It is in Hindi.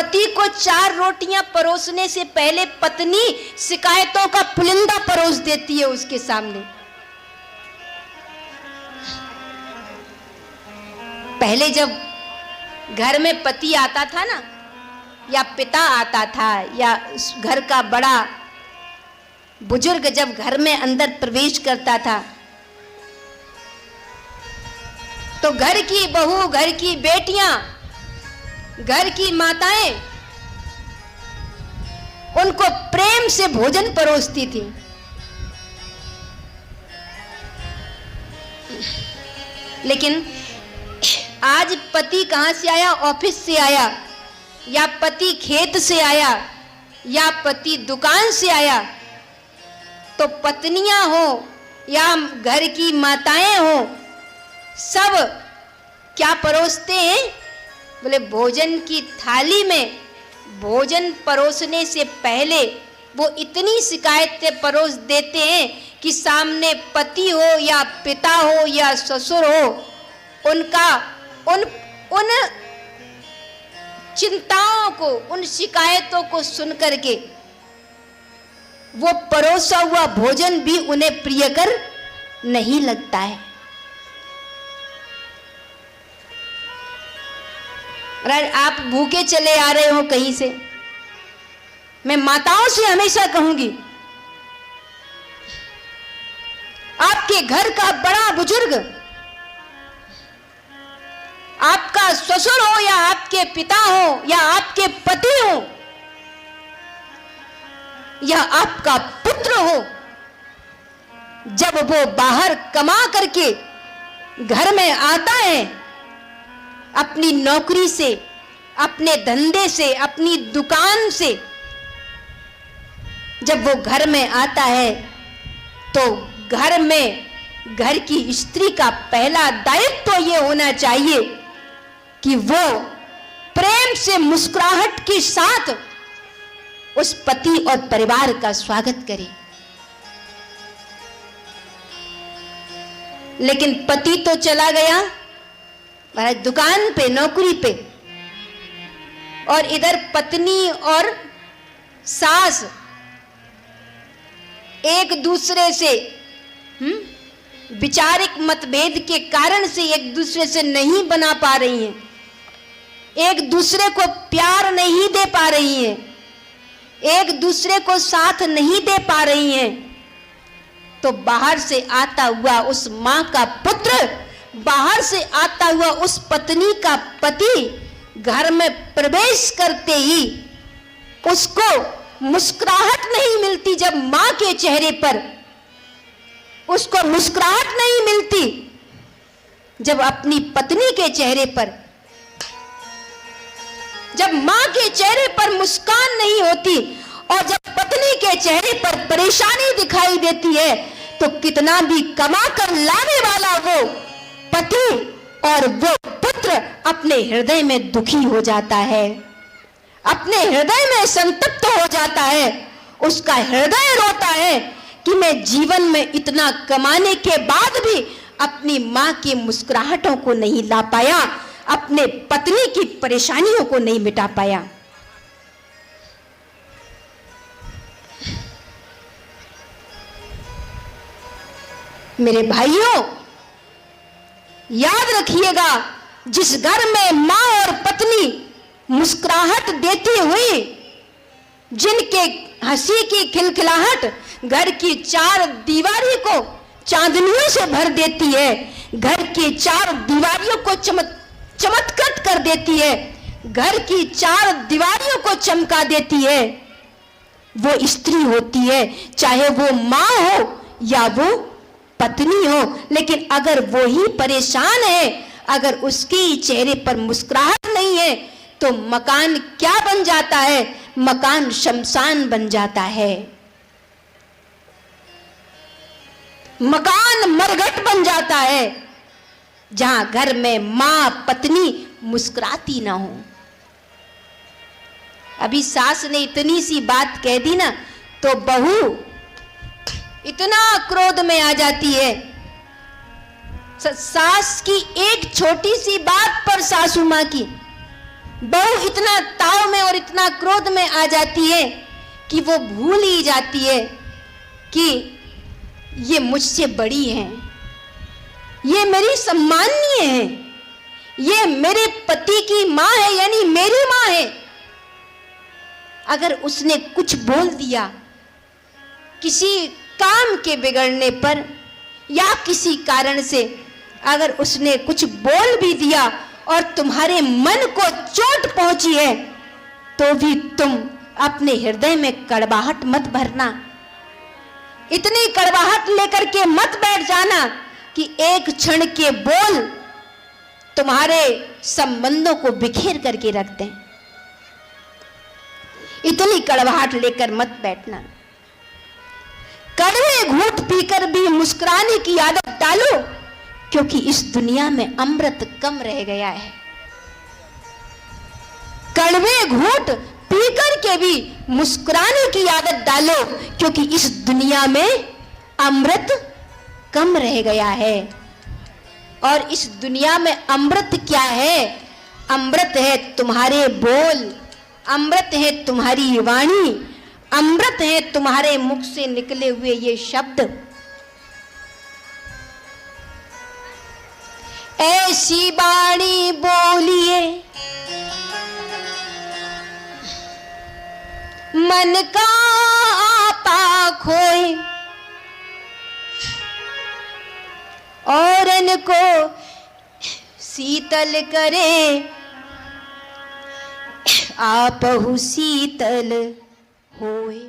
पति को 4 रोटियां परोसने से पहले पत्नी शिकायतों का पुलिंदा परोस देती है उसके सामने। पहले जब घर में पति आता था ना, या पिता आता था, या घर का बड़ा बुजुर्ग जब घर में अंदर प्रवेश करता था, तो घर की बहू, घर की बेटियां, घर की माताएं उनको प्रेम से भोजन परोसती थी। लेकिन आज पति कहां से आया? ऑफिस से आया, या पति खेत से आया, या पति दुकान से आया, तो पत्नियां हो या घर की माताएं हो, सब क्या परोसते हैं? बोले भोजन की थाली में भोजन परोसने से पहले वो इतनी शिकायतें परोस देते हैं कि सामने पति हो या पिता हो या ससुर हो, उनका उन चिंताओं को, उन शिकायतों को सुन करके वो परोसा हुआ भोजन भी उन्हें प्रियकर नहीं लगता है। आप भूखे चले आ रहे हो कहीं से, मैं माताओं से हमेशा कहूंगी, आपके घर का बड़ा बुजुर्ग, आपका ससुर हो या आपके पिता हो या आपके पति हो या आपका पुत्र हो, जब वो बाहर कमा करके घर में आता है, अपनी नौकरी से, अपने धंधे से, अपनी दुकान से जब वो घर में आता है, तो घर में घर की स्त्री का पहला दायित्व तो ये होना चाहिए कि वो प्रेम से मुस्कुराहट के साथ उस पति और परिवार का स्वागत करे। लेकिन पति तो चला गया दुकान पे, नौकरी पे, और इधर पत्नी और सास एक दूसरे से विचारिक मतभेद के कारण से एक दूसरे से नहीं बना पा रही हैं, एक दूसरे को प्यार नहीं दे पा रही हैं, एक दूसरे को साथ नहीं दे पा रही हैं, तो बाहर से आता हुआ उस मां का पुत्र, बाहर से आता हुआ उस पत्नी का पति घर में प्रवेश करते ही उसको मुस्कुराहट नहीं मिलती। जब मां के चेहरे पर उसको मुस्कुराहट नहीं मिलती, जब अपनी पत्नी के चेहरे पर, जब मां के चेहरे पर मुस्कान नहीं होती और जब पत्नी के चेहरे पर परेशानी दिखाई देती है, तो कितना भी कमा कर लाने वाला वो पति और वो पुत्र अपने हृदय में दुखी हो जाता है, अपने हृदय में संतप्त हो जाता है। उसका हृदय रोता है कि मैं जीवन में इतना कमाने के बाद भी अपनी मां की मुस्कुराहटों को नहीं ला पाया, अपने पत्नी की परेशानियों को नहीं मिटा पाया। मेरे भाइयों, याद रखिएगा, जिस घर में मां और पत्नी मुस्कुराहट देती हुई, जिनके हंसी की खिलखिलाहट घर की 4 दीवारी को चांदनियों से भर देती है, घर की 4 दीवारियों को चमत्कृत कर देती है, घर की 4 दीवारियों को चमका देती है, वो स्त्री होती है, चाहे वो मां हो या वो पत्नी हो। लेकिन अगर वो ही परेशान है, अगर उसके चेहरे पर मुस्कुराहट नहीं है, तो मकान क्या बन जाता है? मकान शमशान बन जाता है, मकान मरघट बन जाता है, जहां घर में मां पत्नी मुस्कुराती ना हो। अभी सास ने इतनी सी बात कह दी ना, तो बहू इतना क्रोध में आ जाती है। सास की एक छोटी सी बात पर सासू मां की बहू इतना ताव में और इतना क्रोध में आ जाती है कि वो भूल ही जाती है कि ये मुझसे बड़ी हैं, ये मेरी सम्माननीय है, ये मेरे पति की माँ है, यानी मेरी माँ है। अगर उसने कुछ बोल दिया किसी काम के बिगड़ने पर या किसी कारण से, अगर उसने कुछ बोल भी दिया और तुम्हारे मन को चोट पहुंची है, तो भी तुम अपने हृदय में कड़वाहट मत भरना। इतनी कड़वाहट लेकर के मत बैठ जाना कि एक क्षण के बोल तुम्हारे संबंधों को बिखेर करके रख दें। इतनी कड़वाहट लेकर मत बैठना। कड़वे घूंट पीकर भी मुस्कुराने की आदत डालो, क्योंकि इस दुनिया में अमृत कम रह गया है। कड़वे घूंट पीकर के भी मुस्कुराने की आदत डालो, क्योंकि इस दुनिया में अमृत कम रह गया है। और इस दुनिया में अमृत क्या है? अमृत है तुम्हारे बोल, अमृत है तुम्हारी वाणी, अमृत है तुम्हारे मुख से निकले हुए ये शब्द। ऐसी वाणी बोलिए मन का आपा खोए, औरन को शीतल करे, आपहु शीतल होए।